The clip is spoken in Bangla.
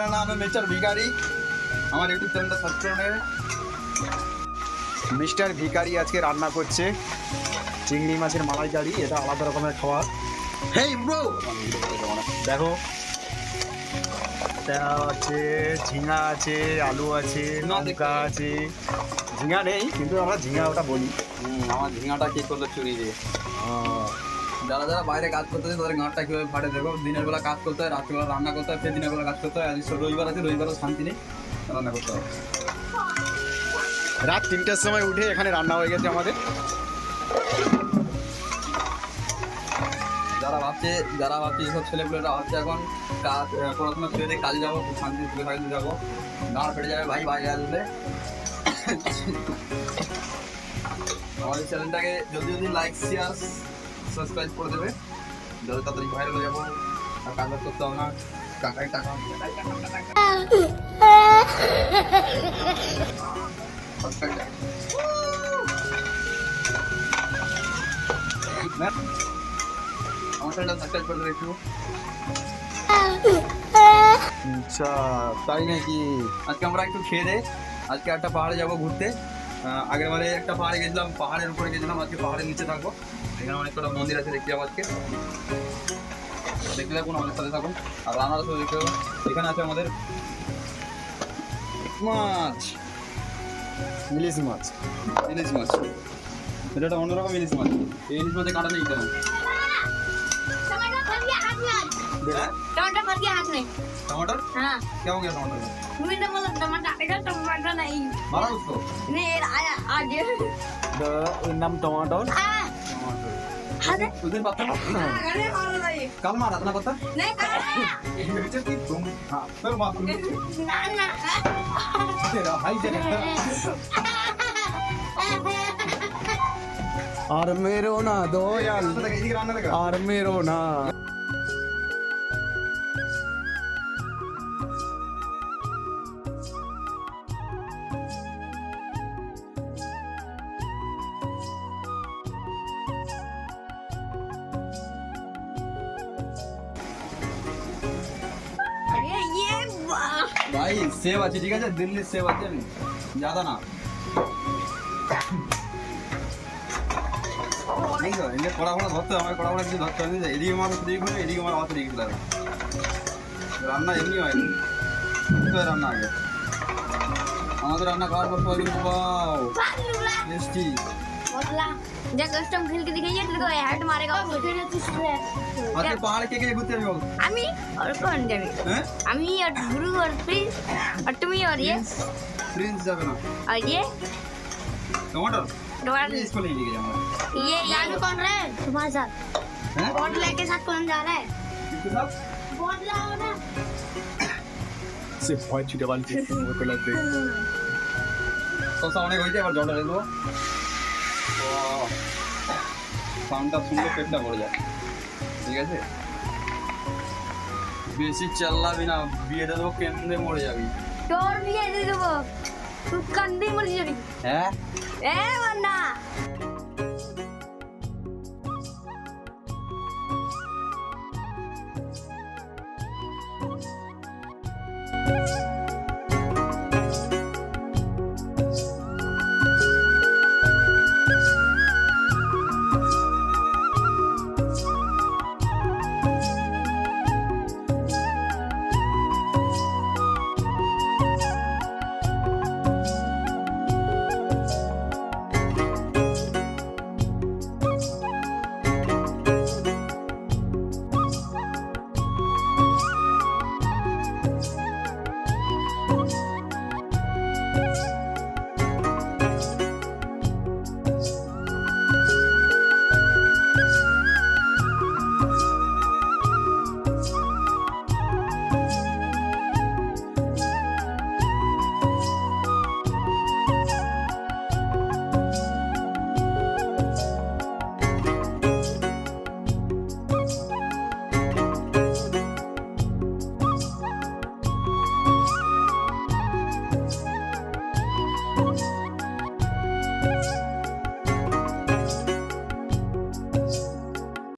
मेरा नाम है मिस्टर भिखारी আমার ইউটিউব চ্যানেলটা সাবস্ক্রাইব করে মিস্টার ভিখারি আজকে রান্না করছে চিংড়ি মাছের মালাইকারি। এটা আলাদা রকমের খাবার। হেই ব্রো, দেখো এটা আছে ঝিঙা আছে, আলু আছে, লঙ্কা আছে। ঝিঙা নেই কিন্তু আমরা ঝিঙা ওটা বলি। আমার ঝিঙাটা কি করলো চুরি দিয়ে। যারা যারা বাইরে কাজ করতে হয় তাদের গাঁটটা কীভাবে ফাটে দেখো। দিনের বেলা কাজ করতে হয়, রাত্রিবেলা রান্না করতে হয়, ফের দিনের বেলা কাজ করতে হয়। আজ রবিবার আছে, রবিবারও শান্তি নেই, রান্না করতে হবে। রাত 3টার সময় উঠে এখানে রান্না হয়ে গেছে আমাদের। যারা ভাবছে এইসব ছেলেপুলেরা ভাবছে এখন কাজ পড়াশোনা ছেড়ে দিয়ে কাজে যাবো, খুব শান্তি সুখে থাকতে যাবো, গাঁড় ফেটে যাবে ভাই বাইরে আসলে। আমাদের চ্যানেলটাকে যদি লাইক শেয়ার সাবস্ক্রাইব করে দেবে, যত তাড়াতাড়ি ভাইরাল হয়ে যাবো। আর কাজ করতে হবে না, টাকাই টাকা। আমার চ্যানেলটা সাবস্ক্রাইব করে দেবে একটু। আচ্ছা তাই নাকি? আজকে আমরা একটু খেয়ে দেয়, আজকে একটা পাহাড়ে যাবো ঘুরতে। আগের বারে একটা পাহাড়ে গেছিলাম, পাহাড়ের উপরে গেছিলাম, আজকে পাহাড়ের নিচে থাকবো। এখানে অনেক কটা মন্দির আছে, দেখতে যাবো আজকে। দেখতে থাকুন, আমাদের সাথে থাকুন। আর রান্নার সাথে দেখতে হবে। এখানে আছে আমাদের মাছ, ইলিশ মাছ। ইলিশ মাছ। এটা একটা অন্যরকম ইলিশ মাছ। এই ইলিশ মাছে কাঁটা নেই কেন? टमाटर भर के हाथ में। टमाटर हाँ क्या हो गया? टमाटर मैंने बोला टमाटर, इधर टमाटर नहीं। मारा उसको? नहीं ये आया आज। এর নাম টমাটোর। हाँ हाँ दे। उस दिन पत्थर अरे मारो नहीं। कल मारा था ना पत्थर? नहीं कर। तुम हाँ फिर मार ना ना। तेरा भाई আর মেরো না দয়াল, इधर आने लगा। আর মেরো না। अरे ये वाह। भाई सेव আছে ঠিক আছে, দিল্লির সেব আছে, আমি ज्यादा না। नहीं तो इन्हें कड़ा बड़ा धरते हमें कड़ा बड़ा কিছু ধরতে হবে। এদিকে মাছ এদিকে করে, এদিকে মাছ এদিকে দিতে হবে। রান্না এমনি হয় না, তো রান্না আগে। আমাদের রান্না খাওয়ার পর সবাই কিন্তু वाओ টেস্টি। मसला जब कस्टम खेल के दिखाइए तो हेड मारेगा। আজকে পাহাড়ে কে কে ঘুরতে যাবে বল? আমি और कौन जाবে? হ্যাঁ আমি और गुरु और प्रिंस और तुम ही और ये প্রিন্স যাবে না, और ये টমাটো टमाटर। इसको ले लेके जाऊंगा। ये यार कौन रहा है तुम्हारे साथ? हैं बोट लेके साथ कौन जा रहा है? किसके साथ? बोट लाओ ना। সে ভয় ছুটে বালছে মতো লাগবে। শসা অনেক হয়েছে, এবার জলটা ঢেলে দেবো। সাউন্ডটা শুনলে পেটটা ভরে যায়, ঠিক আছে? বেশি চাল্লাবি না, বিয়ে দেবো কেন্দ্রে মরে যাবি। তোর বিয়ে দিয়ে দেবো, তুই কান্দে মরে যাবি। হ্যাঁ এ মান্না